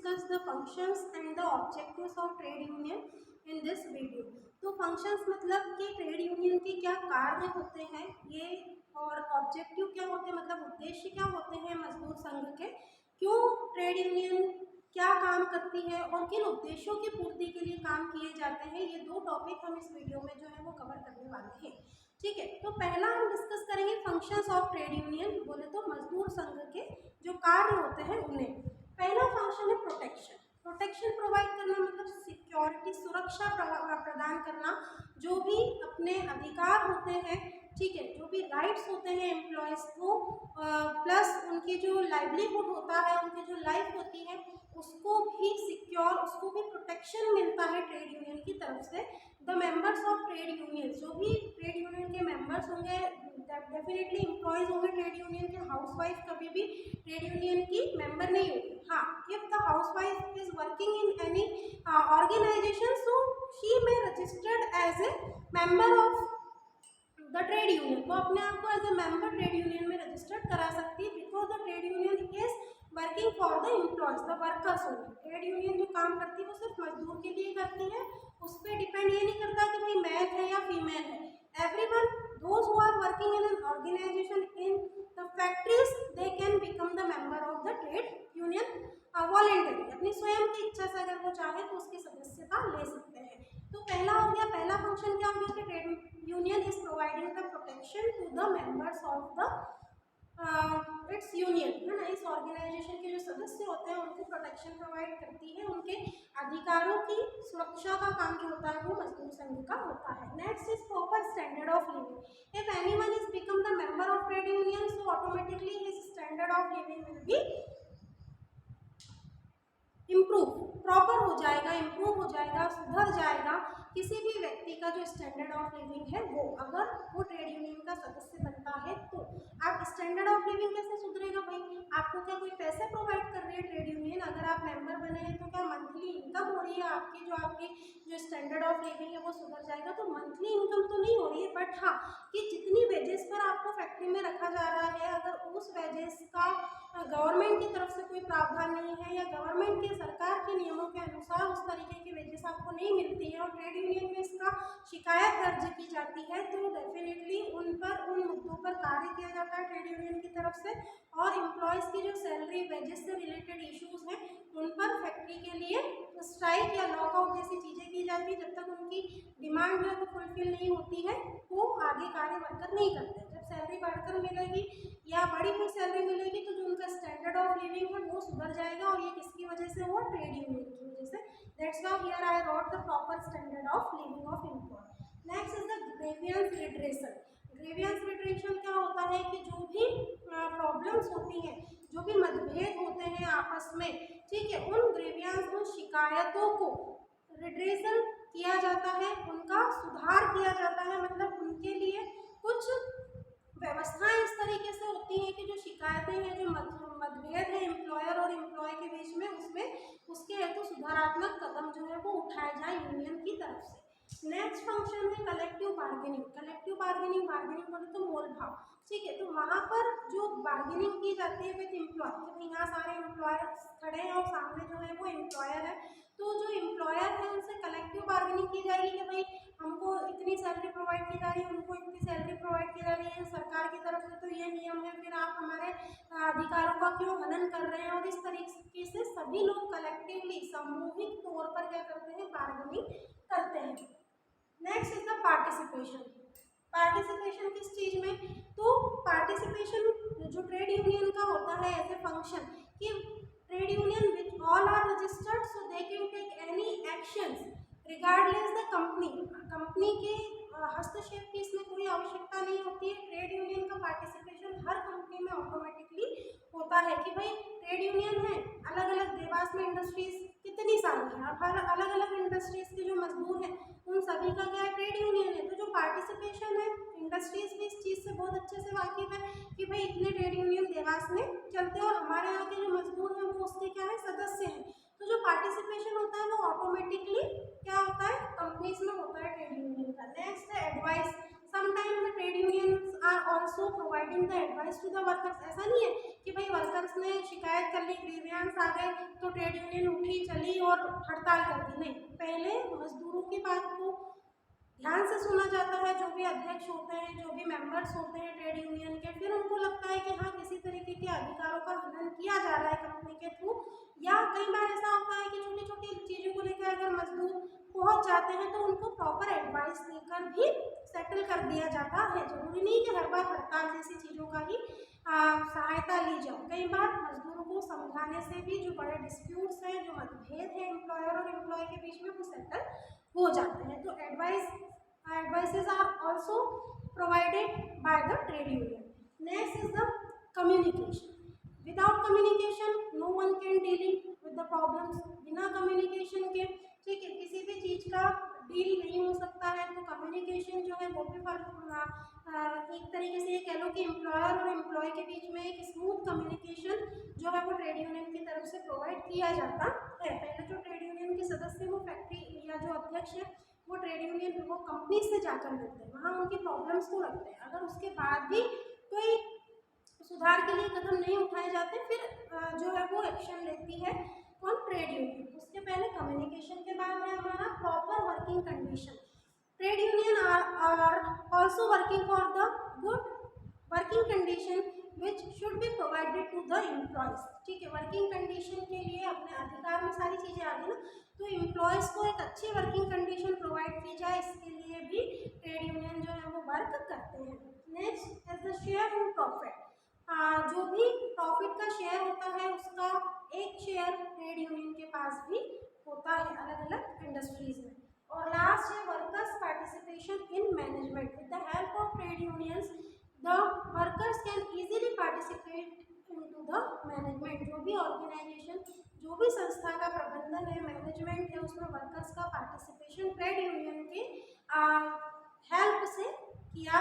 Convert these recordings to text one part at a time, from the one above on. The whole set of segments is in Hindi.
discuss the functions and the objectives of trade union in this video. तो functions मतलब कि ट्रेड यूनियन के क्या कार्य होते हैं ये, और ऑब्जेक्टिव क्या होते हैं मतलब उद्देश्य क्या होते हैं मजदूर संघ के, क्यों ट्रेड यूनियन क्या काम करती है और किन उद्देश्यों की पूर्ति के लिए काम किए जाते हैं, ये दो टॉपिक हम इस वीडियो में जो है वो कवर करने वाले हैं। ठीक है, तो पहला हम डिस्कस करेंगे फंक्शंस ऑफ ट्रेड यूनियन, बोले तो मजदूर संघ के जो कार्य होते हैं उन्हें। पहला फंक्शन है प्रोटेक्शन। प्रोटेक्शन प्रोवाइड करना मतलब सिक्योरिटी, सुरक्षा प्रदान करना, जो भी अपने अधिकार होते हैं, ठीक है, जो भी राइट्स होते हैं एम्प्लॉयज़ को, प्लस उनकी जो लाइवलीहुड होता है, उनकी जो लाइफ होती है उसको भी सिक्योर, उसको भी प्रोटेक्शन मिलता है ट्रेड यूनियन की तरफ से। The members of trade union, जो भी ट्रेड यूनियन के मेंबर्स होंगे, डेफिनेटली एम्प्लॉयज़ होंगे ट्रेड यूनियन के। हाउसवाइफ कभी भी ट्रेड यूनियन की मेंबर नहीं होगी। हाँ, if the housewife is working in any organization so she may registered as a member of the trade union, वो अपने आप को as a member trade union में रजिस्टर्ड करा सकती है, because the trade union is working for the employees, the workers only. Trade union जो काम करती है वो सिर्फ मजदूर के लिए करती है, उस पर डिपेंड ये नहीं करता कि भाई मेल है या फीमेल है। Everyone, those who are working in an organization in the factories, they can become the member of the trade union voluntary. अपनी स्वयं की इच्छा से अगर वो चाहे तो उसकी सदस्यता ले सकते हैं। तो पहला हो गया, पहला फंक्शन क्या हो गया कि trade union is providing the protection to the members of the its union, है ना। इस ऑर्गेनाइजेशन के जो सदस्य होते हैं उनको प्रोटेक्शन प्रोवाइड करती है, उनके अधिकारों की सुरक्षा का काम जो होता है वो मजदूर संघ का होता है। Next is proper standard of living. If anyone is become the member of trade union so automatically his standard of living will be improve, proper हो जाएगा, इम्प्रूव हो जाएगा, सुधर जाएगा। किसी भी व्यक्ति का जो स्टैंडर्ड ऑफ लिविंग है वो, अगर वो ट्रेड यूनियन का सदस्य बनता है तो आप स्टैंडर्ड ऑफ लिविंग कैसे सुधरेगा भाई? आपको क्या कोई पैसे प्रोवाइड कर रही है ट्रेड यूनियन? अगर आप मेंबर बने हैं तो क्या मंथली इनकम हो रही है आपकी, जो आपकी जो स्टैंडर्ड ऑफ लिविंग है वो सुधर जाएगा? तो मंथली इनकम तो नहीं हो रही है, बट हाँ कि जितनी वेजेस पर आपको फैक्ट्री में रखा जा रहा है, अगर उस वेजेस का गवर्नमेंट की तरफ से कोई प्रावधान नहीं है या गवर्नमेंट के सरकार के नियमों के अनुसार उस तरीके की वेजेस आपको नहीं मिलती है और ट्रेड यूनियन में इसका शिकायत दर्ज की जाती है, तो डेफिनेटली उन मुद्दों पर कार्य किया जाता है ट्रेड यूनियन की तरफ से। और एम्प्लॉयज़ की जो सैलरी, वेजेस से रिलेटेड इश्यूज हैं उन पर फैक्ट्री के लिए स्ट्राइक या लॉकआउट जैसी चीज़ें की जाती है। जब तक उनकी डिमांड जो है वो फुलफिल नहीं होती है वो आगे कार्य वर्कर नहीं करते। जब सैलरी बढ़कर मिलेगी या बड़ी हुई सैलरी मिलेगी तो जो उनका स्टैंडर्ड ऑफ लिविंग है वो सुधर जाएगा, और ये किसकी वजह से हुआ? ट्रेड यूनियन की वजह से। That's why here I wrote the proper standard of living of employ. Next is the grievance literation. Grievance literation क्या होता है कि जो भी प्रॉब्लम्स होती हैं, जो भी मतभेद होते हैं आपस में, ठीक है, उन ग्रीवियंस, उन शिकायतों को रिड्रेसल किया जाता है, उनका सुधार किया जाता है। मतलब उनके लिए कुछ व्यवस्थाएं इस तरीके से होती हैं कि जो शिकायतें हैं, जो मतभेद है एम्प्लॉयर और एम्प्लॉय के बीच में, उसमें उसके हेतु सुधारात्मक कदम जो है वो उठाए जाए यूनियन की तरफ से। नेक्स्ट फंक्शन है collective bargaining. Collective bargaining, bargaining बोले तो मोल भाव, ठीक है। तो वहाँ पर जो बार्गेनिंग की जाती है विद एम्प्लॉय, कि यहाँ सारे एम्प्लॉयर्स खड़े हैं और सामने जो है वो एम्प्लॉयर है, तो जो एम्प्लॉयर है उनसे कलेक्टिव बार्गेनिंग की जाएगी कि भाई हमको इतनी सैलरी प्रोवाइड की जा रही है, उनको इतनी सैलरी प्रोवाइड की जा रही है, सरकार की तरफ से तो ये नियम है, फिर आप हमारे अधिकारों का क्यों हनन कर रहे हैं? और इस तरीके से सभी लोग कलेक्टिवली, सामूहिक तौर पर क्या करते हैं? बार्गेनिंग करते हैं। Next is the participation. Participation किस चीज़ में? तो पार्टिसिपेशन जो ट्रेड यूनियन का होता है एज ए फंक्शन, कि trade union which all are registered so they can take any actions regardless the company. Company के हस्तक्षेप की इसमें कोई आवश्यकता नहीं होती है। ट्रेड यूनियन का पार्टिसिपेशन हर कंपनी में ऑटोमेटिकली होता है कि भाई ट्रेड यूनियन है, अलग अलग देवास में इंडस्ट्रीज कितनी सारी हैं, हर अलग अलग इंडस्ट्रीज के जो मजदूर हैं उन सभी का क्या है? ट्रेड यूनियन है। तो जो पार्टिसिपेशन है, इंडस्ट्रीज भी इस चीज़ से बहुत अच्छे से वाकिफ है कि भाई इतने ट्रेड यूनियन देवास में चलते हैं और हमारे यहाँ के जो मजदूर हैं वो उसके क्या है? सदस्य हैं। तो जो पार्टिसिपेशन होता है वो ऑटोमेटिकली क्या होता है? कंपनीज में होता है ट्रेड यूनियन का। नेक्स्ट है advice. Sometime the trade unions are also providing the advice to the workers. ऐसा नहीं है कि भाई वर्कर्स ने शिकायत कर ली, ग्रीवियंस आ गए तो ट्रेड यूनियन और हड़ताल कर दी, नहीं, पहले मजदूरों की बात को ध्यान से सुना जाता है, जो भी अध्यक्ष होते हैं, जो भी मेंबर्स होते हैं ट्रेड यूनियन के, फिर उनको लगता है कि हाँ किसी तरीके के अधिकारों का हनन किया जा रहा है कंपनी के थ्रू, या कई बार ऐसा होता है कि छोटी छोटी चीज़ों को लेकर अगर मजदूर पहुंच जाते हैं तो उनको प्रॉपर एडवाइस देकर भी सेटल कर दिया जाता है। जरूरी नहीं कि हर बार हड़ताल जैसी चीज़ों का ही सहायता ली जाए। कई बार मजदूरों को समझाने से भी जो बड़े डिस्प्यूट्स हैं, जो मतभेद हैं एम्प्लॉयर और एम्प्लॉय के बीच में, वो सेटल हो जाते हैं। तो advices are also provided by the trade union. Next is the communication. Without communication no one can dealing with the problems. बिना communication के, ठीक है, किसी भी चीज़ का डील नहीं हो सकता है। तो कम्युनिकेशन जो है वो भी एक तरीके से ये कह लो कि एम्प्लॉयर और एम्प्लॉय के बीच में एक स्मूथ कम्युनिकेशन जो है वो ट्रेड यूनियन की तरफ से प्रोवाइड किया जाता है। पहले जो ट्रेड यूनियन के सदस्य वो फैक्ट्री या जो अध्यक्ष है वो ट्रेड यूनियन वो कंपनी से जाकर मिलते हैं, वहाँ उनकी प्रॉब्लम्स को रखते हैं। अगर उसके बाद भी कोई सुधार के लिए कदम नहीं उठाए जाते, फिर जो है वो एक्शन लेती है कौन, ट्रेड यूनियन। उसके पहले कम्युनिकेशन के बाद है हमारा proper working condition. Trade union are also working for the good working condition which should be provided to the employees. ठीक है, वर्किंग कंडीशन के लिए अपने अधिकार में सारी चीज़ें आ गई ना, तो एम्प्लॉयज़ को एक अच्छी वर्किंग कंडीशन प्रोवाइड की जाए, इसके लिए भी ट्रेड यूनियन जो है वो वर्क करते हैं। Next is the share in profit. जो भी प्रॉफिट का शेयर होता है उसका एक शेयर ट्रेड यूनियन के पास भी होता है अलग अलग इंडस्ट्रीज में। और लास्ट है workers participation in management. With the help of trade unions the workers can easily participate into the management. जो भी ऑर्गेनाइजेशन, जो भी संस्था का प्रबंधन है, मैनेजमेंट है, उसमें वर्कर्स का पार्टिसिपेशन ट्रेड यूनियन के हेल्प से किया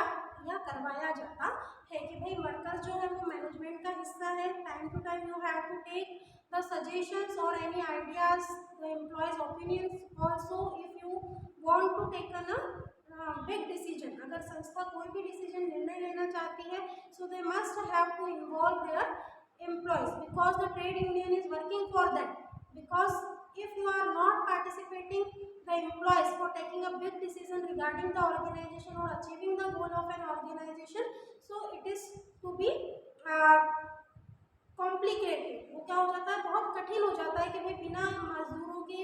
या करवाया जाता है कि भाई वर्कर्स जो है वो मैनेजमेंट का हिस्सा है। Time to time you have to take the suggestions और any ideas, the employees opinions also if you want to take a big decision. अगर संस्था कोई भी डिसीजन निर्णय लेना चाहती है, so they must have to involve their employees because the trade union is working for them. Because if you are not participating the employees for taking a big decision regarding the organization or achieving the goal of an organization, so it is to be complicated। वो क्या हो जाता है, बहुत कठिन हो जाता है कि भाई बिना मजदूरों की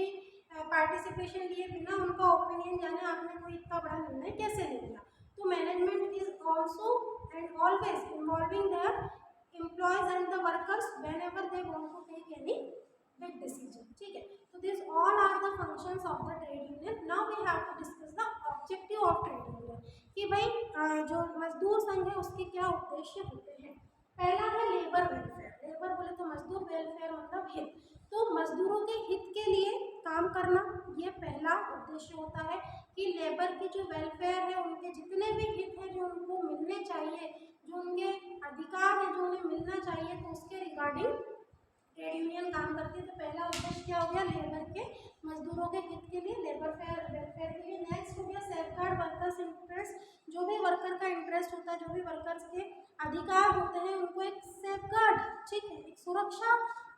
पार्टिसिपेशन लिए, बिना उनका ओपिनियन जाने आपने कोई इतना बड़ा निर्णय कैसे ले लिया। तो management is also and always involving their employees and the workers whenever they want to take any big decision। ठीक है, so these all are the functions of the trade union। now we have to discuss the objective of trade union कि भाई जो मजदूर संघ है उसके क्या उद्देश्य होते हैं। पहला है लेबर वेलफेयर। लेबर बोले तो मजदूर, वेलफेयर मतलब हित। तो मजदूरों के हित के लिए काम करना, ये पहला उद्देश्य होता है कि लेबर की जो वेलफेयर है, उनके जितने भी हित हैं जो उनको मिलने चाहिए, जो उनके अधिकार है जो उन्हें मिलना चाहिए, तो उसके रिगार्डिंग ट्रेड यूनियन काम करती है। तो पहला उद्देश्य क्या हो गया, लेबर के, मजदूरों के हित के लिए, लेबर वेलफेयर के लिए। नेक्स्ट हो गया सेफगार्ड वर्कर्स इंटरेस्ट। जो भी वर्कर का इंटरेस्ट होता है, जो भी वर्कर्स के अधिकार होते हैं, उनको एक सेफगार्ड, ठीक है, एक सुरक्षा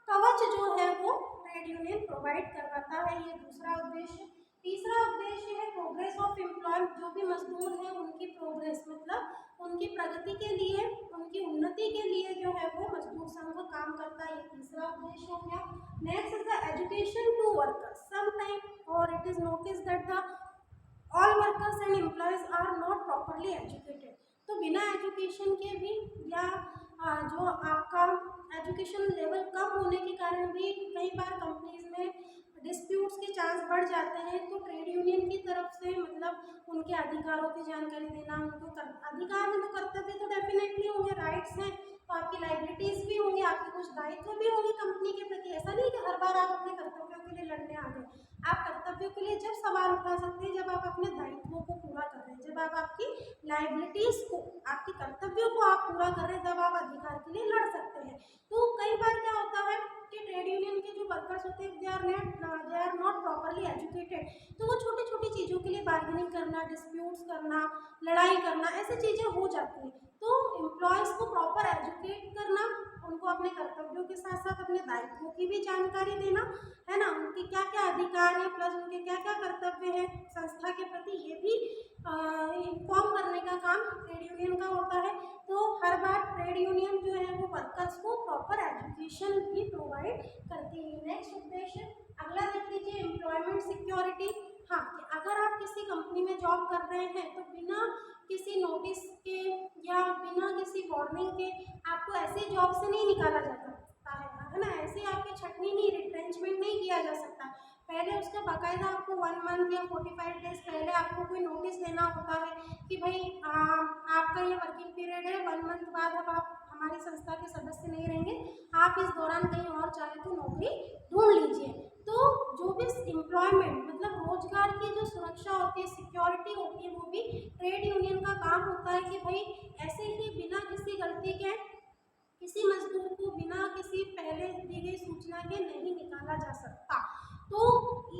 कवच जो है वो ट्रेड यूनियन प्रोवाइड करवाता है। ये दूसरा उद्देश्य। तीसरा उद्देश्य है प्रोग्रेस ऑफ एम्प्लॉयमेंट। जो भी मजदूर हैं उनकी प्रोग्रेस मतलब उनकी प्रगति के लिए, उनकी उन्नति के लिए जो है वो मजदूर संघ काम करता है। ये तीसरा उद्देश्य हो गया। Next is the education to workers. Sometime और it is notice that the all workers and employees are not properly educated. तो बिना एजुकेशन के भी या जो आपका एजुकेशन लेवल कम होने के कारण भी कई बार कंपनीज में डिस्प्यूट्स के चांस बढ़ जाते हैं। तो ट्रेड यूनियन की तरफ से मतलब उनके अधिकारों की जानकारी देना, उनको अधिकार में तो कर्तव्य तो डेफिनेटली होंगे, राइट्स हैं, तो आपकी लाइबिलिटीज़ भी होंगी, आपके कुछ दायित्व भी होंगे कंपनी के प्रति। ऐसा नहीं कि हर बार आप अपने कर्तव्यों के लिए लड़ने आ गए। आप कर्तव्यों के लिए जब सवाल उठा सकते हैं, जब आप अपने दायित्वों को पूरा कर रहे हैं, जब आप आपकी लाइबिलिटीज़ को, आपके कर्तव्यों को आप पूरा कर रहे हैं, तब आप अधिकार के लिए लड़ सकते हैं। तो कई बार क्या होता है कि ट्रेड यूनियन के जो वर्कर्स होते हैं, they are not properly educated. तो वो छोटी छोटी चीज़ों के लिए बार्गेनिंग करना, डिस्प्यूट्स करना, लड़ाई करना, ऐसी चीज़ें हो जाती हैं। तो एम्प्लॉयज़ को प्रॉपर एजुकेट करना, उनको अपने कर्तव्यों के साथ साथ अपने दायित्वों की भी जानकारी देना, है ना, उनकी उनके क्या क्या अधिकार है प्लस उनके क्या क्या कर्तव्य है संस्था के प्रति, ये भी इन्फॉर्म करने का काम ट्रेड यूनियन का होता है। तो हर बार ट्रेड यूनियन जो है वो वर्कर्स को प्रॉपर एजुकेशन भी प्रोवाइड करती है। नेक्स्ट उद्देश्य अगला देख लीजिए, एम्प्लॉयमेंट सिक्योरिटी। हाँ, कि अगर आप किसी कंपनी में जॉब कर रहे हैं तो बिना किसी नोटिस के या बिना किसी वार्निंग के आपको ऐसे जॉब से नहीं निकाला जा सकता है ना, ऐसे आपकी छटनी नहीं, रिट्रेंचमेंट नहीं किया जा सकता। पहले उसका बाकायदा आपको 1 मंथ या 45 डेज पहले आपको कोई नोटिस देना होता है कि भाई आपका ये वर्किंग पीरियड है, 1 मंथ बाद अब आप हमारी संस्था के सदस्य नहीं रहेंगे, आप इस दौरान कहीं और चाहे तो नौकरी ढूंढ लीजिए। तो जो भी एम्प्लॉयमेंट मतलब रोजगार की जो सुरक्षा होती है, सिक्योरिटी होती है, वो भी ट्रेड यूनियन का काम होता है कि भाई ऐसे ही बिना किसी गलती के किसी मजदूर को बिना किसी पहले दी गई सूचना के नहीं निकाला जा सकता। तो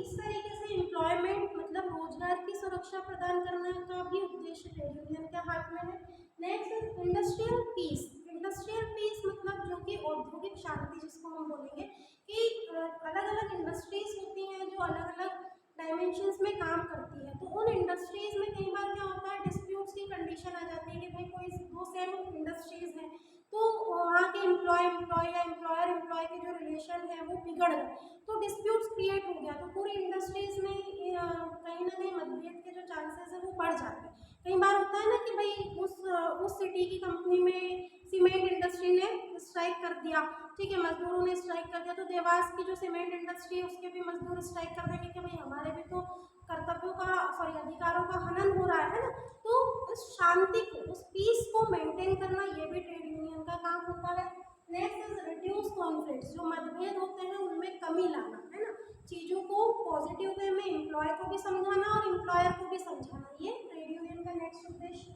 इस तरीके से एम्प्लॉयमेंट मतलब रोजगार की सुरक्षा प्रदान करने का भी उद्देश्य ट्रेड यूनियन के हाथ में है। Next industrial peace. Industrial peace मतलब जो कि औद्योगिक शांति जिसको हम बोलेंगे कि अलग अलग इंडस्ट्रीज होती हैं जो अलग अलग डायमेंशंस में काम करती है। तो उन इंडस्ट्रीज में कई बार क्या होता है, डिस्प्यूट्स की कंडीशन आ जाती है कि भाई कोई दो सेम इंडस्ट्रीज हैं तो वहाँ के एम्प्लॉय या एम्प्लॉयर एम्प्लॉय के जो रिलेशन है वो बिगड़ गए, तो डिस्प्यूट्स क्रिएट हो गया, तो पूरी इंडस्ट्रीज में कहीं ना कहीं मतभेद के जो चांसेस है वो बढ़ जाते हैं। कई बार होता है ना कि भाई उस सिटी की कंपनी में सीमेंट इंडस्ट्री ने स्ट्राइक कर दिया, ठीक है, मजदूरों ने स्ट्राइक कर दिया, तो देवास की जो सीमेंट इंडस्ट्री है उसके भी मजदूर स्ट्राइक कर देंगे कि भाई हमारे भी तो कर्तव्यों का अधिकारों का हनन हो रहा है ना। तो उस शांति को, उस पीस को मेंटेन करना ये भी ट्रेड यूनियन का काम होता है। Next is reduce conflicts. जो मतभेद होते हैं उनमें कमी लाना, है ना, चीज़ों को पॉजिटिव वे में एम्प्लॉय को भी समझाना और एम्प्लॉयर को भी समझाना, ये ट्रेड यूनियन का नेक्स्ट उद्देश्य।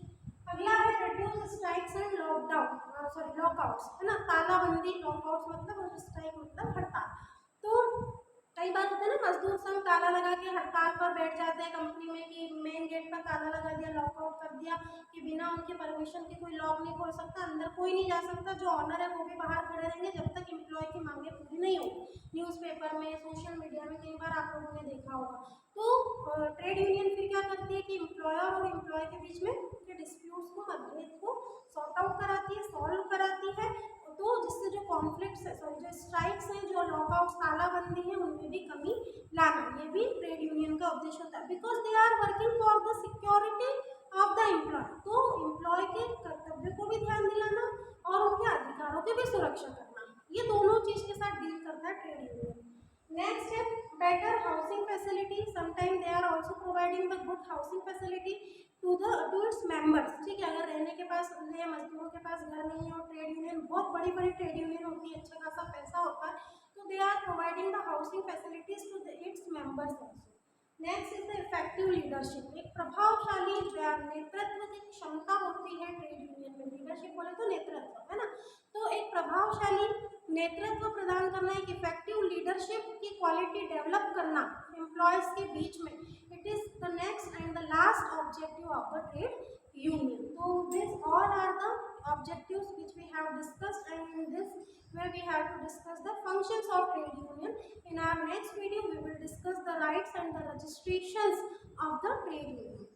अगला है रिड्यूस स्ट्राइक्स एंड लॉकआउट्स, है ना, तालाबंदी। लॉकआउट्स मतलब स्ट्राइक मतलब हड़ताल। तो कई बार होता है ना, मजदूर संघ ताला लगा के हड़ताल पर बैठ जाते हैं कंपनी में कि मेन गेट पर ताला लगा दिया, लॉकआउट कर दिया कि बिना उनके परमिशन के कोई लॉक नहीं खोल सकता, अंदर कोई नहीं जा सकता, जो ऑनर है वो भी बाहर खड़े रहेंगे जब तक एम्प्लॉय की मांगे पूरी नहीं होगी। न्यूज़पेपर में, सोशल मीडिया में कई बार आप लोगों ने देखा होगा। तो ट्रेड यूनियन फिर क्या करती है कि एम्प्लॉयर और एम्प्लॉय के बीच में के डिस्प्यूट्स को, मतभेद को सॉर्ट आउट कराती है, सॉल्व कराती है। तो जिससे जो कॉन्फ्लिक्ट्स है, सॉरी जो स्ट्राइक्स हैं, जो लॉकआउट्स, तालाबंदी है, उनमें भी कमी लाना, ये भी ट्रेड यूनियन का उद्देश्य होता है। Because they are working for the security of the employee. तो एम्प्लॉय के कर्तव्य को भी ध्यान दिलाना और उनके अधिकारों की भी सुरक्षा करना, ये दोनों चीज के साथ डील करता है ट्रेड यूनियन। नेक्स्ट है better housing facility. Sometime they are also providing the good housing facility to its members, ठीक है। अगर रहने के पास मजदूरों के पास घर नहीं है और ट्रेड यूनियन, बहुत बड़ी बड़ी ट्रेड यूनियन होती है, अच्छा खासा पैसा होता है, तो they are providing the housing facilities to its members also. Next is the effective leadership. एक प्रभावशाली नेतृत्व की क्षमता होती है ट्रेड यूनियन में। लीडरशिप बोले तो नेतृत्व, है ना। तो एक प्रभावशाली नेतृत्व प्रदान करना, एक इफेक्टिव लीडरशिप की क्वालिटी डेवलप करना एम्प्लॉयज के बीच में, it is the next and the last objective of the trade union. So these all are the objectives which we have discussed, and in this way we have to discuss the functions of trade union. In our next video we will discuss the rights and the registrations of the trade union.